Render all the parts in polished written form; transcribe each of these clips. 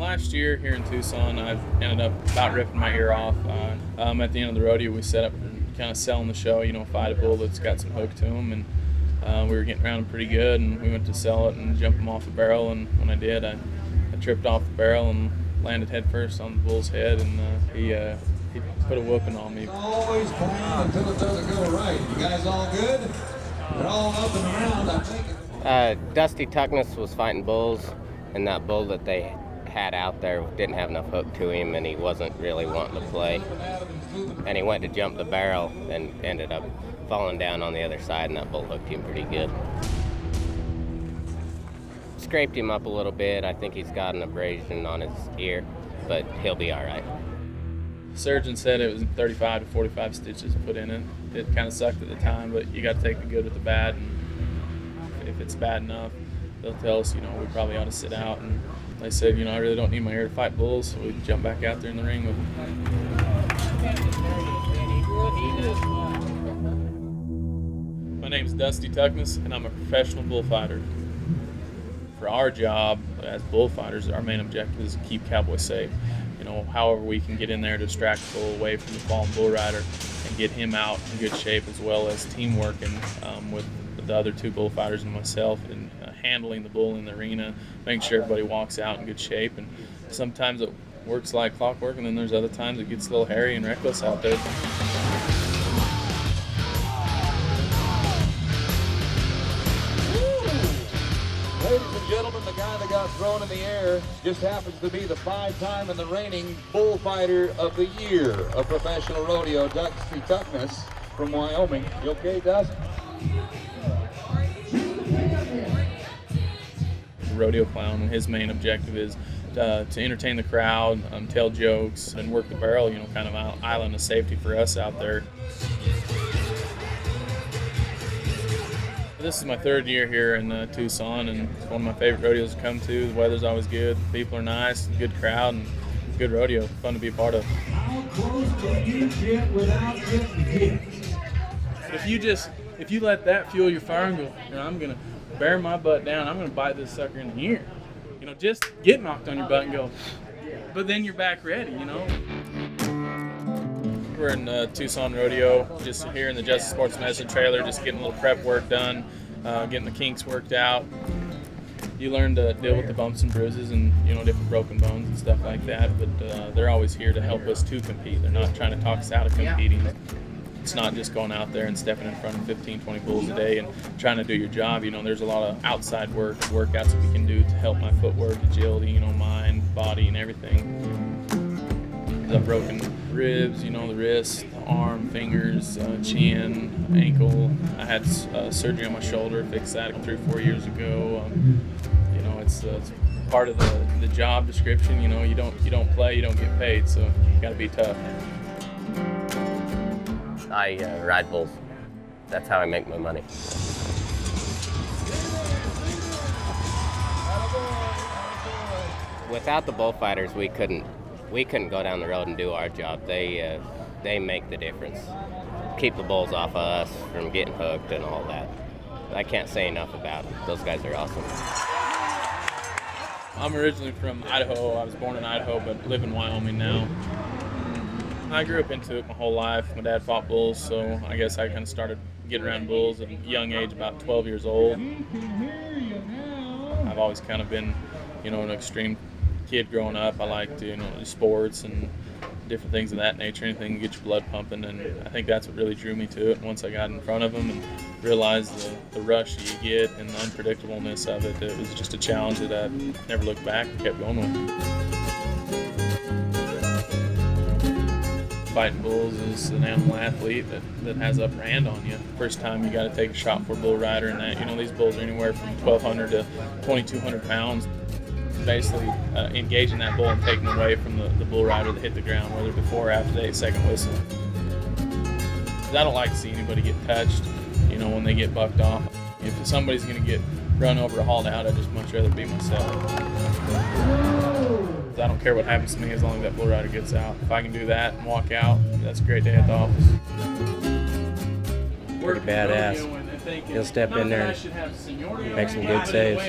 last year here in Tucson, I've ended up about ripping my ear off. At the end of the rodeo, we set up kind of selling the show, fight a bull that's got some hook to him, and we were getting around him pretty good, and we went to sell it and jump him off the barrel, and when I did, I tripped off the barrel and landed head first on the bull's head, and he put a whooping on me. Always plan until it doesn't go right. You guys all good? We're all up and around, I'm thinking. Dusty Tuckness was fighting bulls, and that bull that they had out there didn't have enough hook to him, and he wasn't really wanting to play. And he went to jump the barrel and ended up falling down on the other side, and that bull hooked him pretty good. Scraped him up a little bit. I think he's got an abrasion on his ear, but he'll be all right. Surgeon said it was 35 to 45 stitches put in it. It kind of sucked at the time, but you got to take the good with the bad. And if it's bad enough, they'll tell us, we probably ought to sit out. And they said, I really don't need my ear to fight bulls, so we jump back out there in the ring with them. My name is Dusty Tuckness, and I'm a professional bullfighter. For our job as bullfighters, our main objective is to keep cowboys safe. However we can get in there to distract the bull away from the fallen bull rider and get him out in good shape, as well as teamwork and with the other two bullfighters and myself, and handling the bull in the arena, making sure everybody walks out in good shape. And sometimes it works like clockwork, and then there's other times it gets a little hairy and reckless out there. Ladies and gentlemen, the guy that got thrown in the air just happens to be the 5-time and the reigning bullfighter of the year of professional rodeo, Dusty Tuckness from Wyoming. You okay, Dust? Rodeo clown, his main objective is to entertain the crowd, tell jokes, and work the barrel, kind of an island of safety for us out there. This is my third year here in Tucson, and it's one of my favorite rodeos to come to. The weather's always good, people are nice, good crowd, and good rodeo. Fun to be a part of. How close can you get without getting hit? If you let that fuel your fire and go, I'm gonna bear my butt down, I'm gonna bite this sucker in the ear. Just get knocked on your butt and go, but then you're back ready, We're in Tucson Rodeo, just here in the Justice Sports Medicine trailer, just getting a little prep work done, getting the kinks worked out. You learn to deal with the bumps and bruises and, different broken bones and stuff like that, but they're always here to help us to compete. They're not trying to talk us out of competing. It's not just going out there and stepping in front of 15, 20 bulls a day and trying to do your job. There's a lot of outside workouts that we can do to help my footwork, agility, mind, body, and everything. I've broken ribs, the wrist, the arm, fingers, chin, ankle. I had surgery on my shoulder, fixed that 3 or 4 years ago. It's part of the job description. You don't play, you don't get paid, so you got to be tough. I ride bulls. That's how I make my money. Without the bullfighters, we couldn't go down the road and do our job. They make the difference. Keep the bulls off of us from getting hooked and all that. I can't say enough about them. Those guys are awesome. I'm originally from Idaho. I was born in Idaho, but live in Wyoming now. I grew up into it my whole life. My dad fought bulls, so I guess I kind of started getting around bulls at a young age, about 12 years old. I've always kind of been, an extreme kid growing up. I liked, sports and different things of that nature, anything to get your blood pumping, and I think that's what really drew me to it. Once I got in front of them and realized the rush that you get and the unpredictableness of it, it was just a challenge that I never looked back and kept going with. Fighting bulls is an animal athlete that has upper hand on you. First time you got to take a shot for a bull rider, and that these bulls are anywhere from 1,200 to 2,200 pounds. Basically engaging that bull and taking away from the bull rider that hit the ground, whether before or after they second whistle. I don't like to see anybody get touched, when they get bucked off. If somebody's going to get run over or hauled out, I'd just much rather be myself. I don't care what happens to me as long as that bull rider gets out. If I can do that and walk out, that's a great day at the office. Pretty badass. He'll step in there and make some good saves.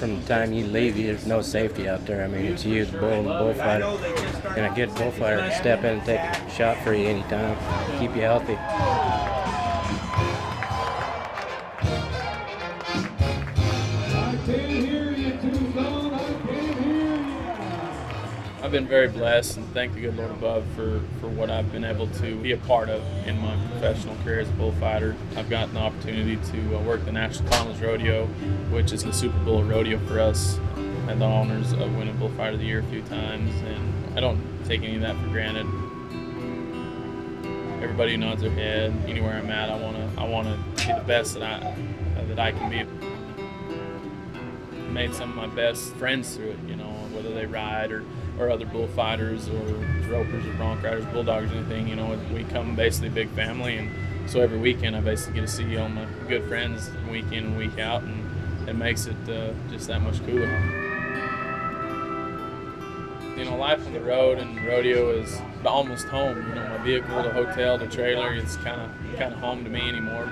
from the time you leave, there's no safety out there. I mean, it's you, the bull, and the bullfighter. And a good bullfighter can step in and take a shot for you anytime, keep you healthy. I've been very blessed and thank the good Lord above for what I've been able to be a part of in my professional career as a bullfighter. I've gotten the opportunity to work the National College Rodeo, which is the Super Bowl rodeo for us. I had the honors of winning Bullfighter of the Year a few times, and I don't take any of that for granted. Everybody nods their head. Anywhere I'm at, I wanna be the best that I can be. Made some of my best friends through it, you know, whether they ride or other bullfighters or ropers or bronc riders, bulldogs, or anything. You know, we come basically a big family, and so every weekend I basically get to see all my good friends week in and week out, and it makes it just that much cooler. You know, life on the road and rodeo is almost home. You know, my vehicle, the hotel, the trailer, it's kind of home to me anymore.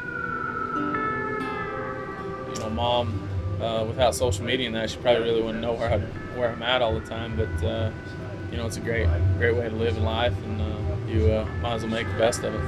You know, Mom, without social media and that, she probably really wouldn't know where I'm at all the time. But you know, it's a great way to live life, and you might as well make the best of it.